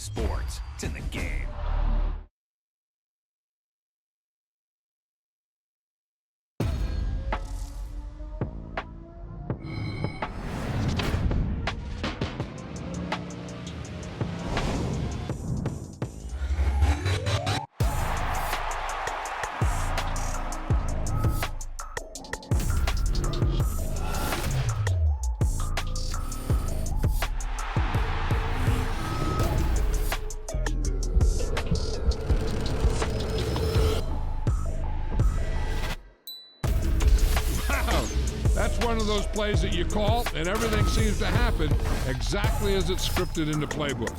sports. It's in the game. One of those plays that you call and everything seems to happen exactly as it's scripted in the playbook.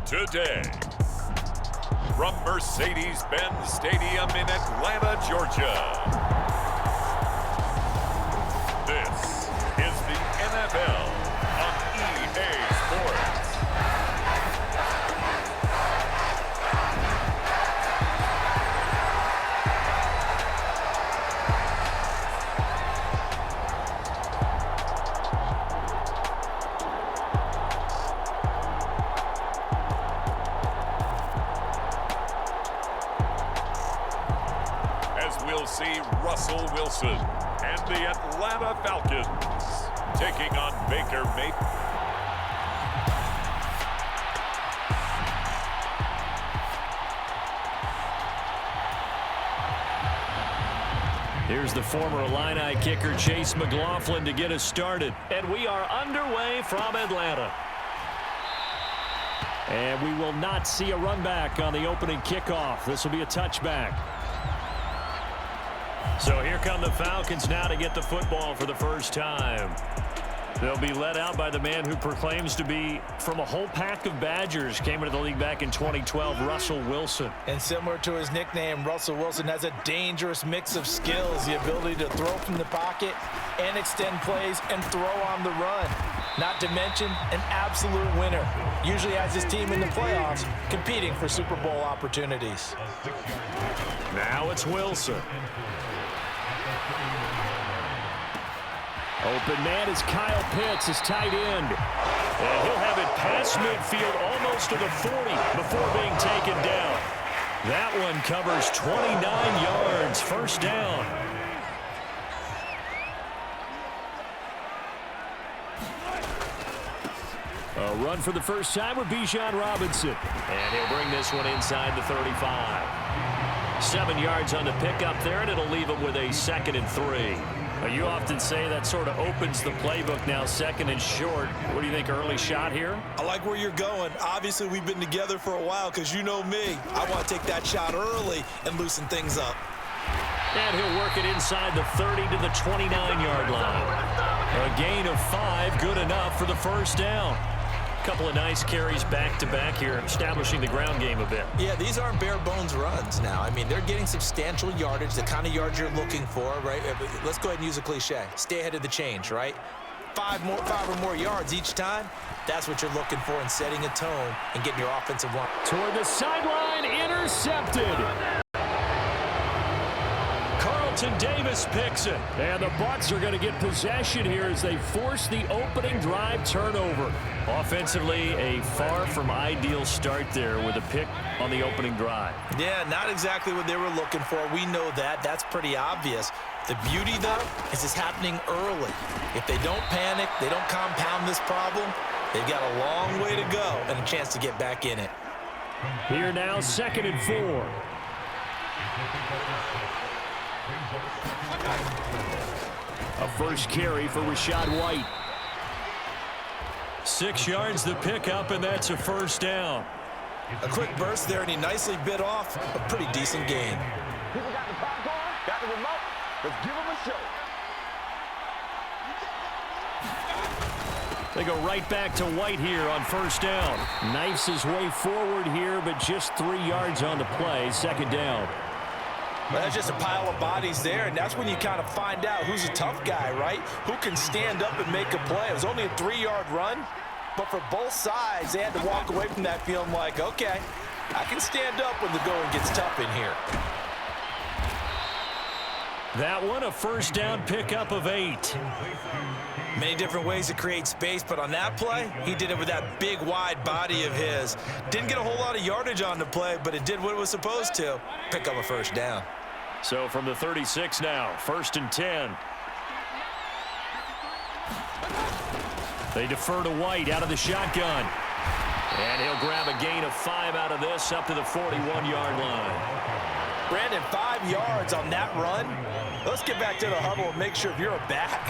Today, from Mercedes-Benz Stadium in Atlanta, Georgia, this is the NFL on EA Sports. We'll see Russell Wilson and the Atlanta Falcons taking on Baker Mayfield. Here's the former Illini kicker Chase McLaughlin to get us started. And we are underway from Atlanta. And we will not see a run back on the opening kickoff. This will be a touchback. So here come the Falcons now to get the football for the first time. They'll be led out by the man who proclaims to be from a whole pack of Badgers. Came into the league back in 2012, Russell Wilson. And similar to his nickname, Russell Wilson has a dangerous mix of skills. The ability to throw from the pocket and extend plays and throw on the run. Not to mention an absolute winner. Usually has his team in the playoffs competing for Super Bowl opportunities. Now it's Wilson. Open man is Kyle Pitts, his tight end. And he'll have it past midfield almost to the 40 before being taken down. That one covers 29 yards, first down. A run for the first time with Bijan Robinson. And he'll bring this one inside the 35. 7 yards on the pickup there, and it'll leave him with a 2nd and 3. You often say that sort of opens the playbook now, 2nd and short. What do you think, early shot here? I like where you're going. Obviously, we've been together for a while because you know me. I want to take that shot early and loosen things up. And he'll work it inside the 30 to the 29-yard line. A gain of 5, good enough for the first down. Couple of nice carries back-to-back here, establishing the ground game a bit. Yeah, these aren't bare-bones runs now. I mean, they're getting substantial yardage, the kind of yards you're looking for, right? Let's go ahead and use a cliche. Stay ahead of the change, right? 5 or more yards each time. That's what you're looking for in setting a tone and getting your offensive line. Toward the sideline, intercepted. Davis picks it. And the Bucs are going to get possession here as they force the opening drive turnover. Offensively, a far from ideal start there with a pick on the opening drive. Yeah, not exactly what they were looking for. We know that. That's pretty obvious. The beauty, though, is it's happening early. If they don't panic, they don't compound this problem, they've got a long way to go and a chance to get back in it. Here now, 2nd and 4. A first carry for Rachaad White. 6 yards the pickup, and that's a first down. A quick burst there, and he nicely bit off a pretty decent gain. People got the popcorn, got the remote. Let's give them a show. They go right back to White here on first down. Knifes his way forward here, but just 3 yards on the play. 2nd down. Well, that's just a pile of bodies there, and that's when you kind of find out who's a tough guy, right? Who can stand up and make a play. It was only a 3-yard run, but for both sides, they had to walk away from that feeling like, okay, I can stand up when the going gets tough in here. That one, a first down pickup of 8. Many different ways to create space, but on that play, he did it with that big, wide body of his. Didn't get a whole lot of yardage on the play, but it did what it was supposed to. Pick up a first down. So from the 36 now, 1st and 10. They defer to White out of the shotgun. And he'll grab a gain of 5 out of this up to the 41-yard line. Brandon, 5 yards on that run. Let's get back to the huddle and make sure if you're a back,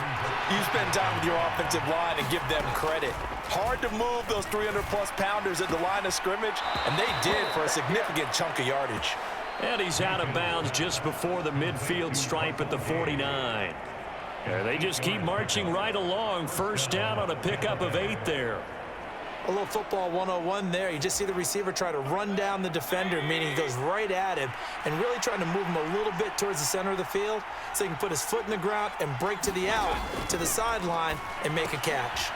you spend time with your offensive line and give them credit. Hard to move those 300-plus pounders at the line of scrimmage, and they did for a significant chunk of yardage. And he's out of bounds just before the midfield stripe at the 49. Yeah, they just keep marching right along. First down on a pickup of 8 there. A little football 101 there. You just see the receiver try to run down the defender, meaning he goes right at him and really trying to move him a little bit towards the center of the field so he can put his foot in the ground and break to the out, to the sideline, and make a catch.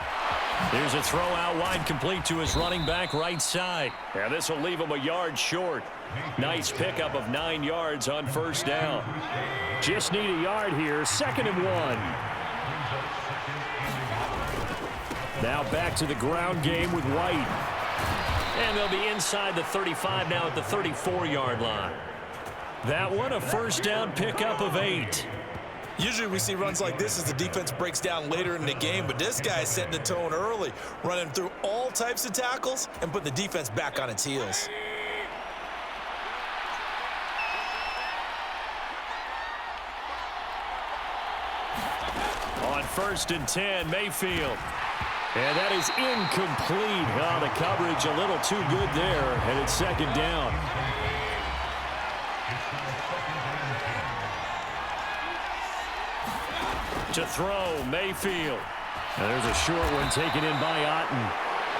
Here's a throw out wide complete to his running back right side. And this will leave him a yard short. Nice pickup of 9 yards on first down. Just need a yard here. 2nd and 1. Now back to the ground game with White. And they'll be inside the 35 now at the 34-yard line. That one, a first down pickup of 8. Usually we see runs like this as the defense breaks down later in the game, but this guy is setting the tone early, running through all types of tackles and putting the defense back on its heels. On 1st and 10, Mayfield. And that is incomplete. Oh, the coverage a little too good there, and it's 2nd down. To throw, Mayfield. And there's a short one taken in by Otten.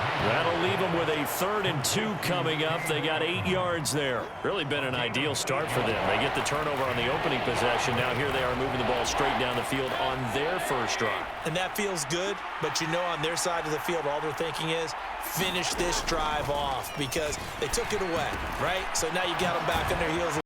That'll leave them with a 3rd and 2 coming up. They got 8 yards there. Really been an ideal start for them. They get the turnover on the opening possession. Now here they are moving the ball straight down the field on their first drive. And that feels good, but you know on their side of the field all they're thinking is finish this drive off because they took it away, right? So now you got them back on their heels.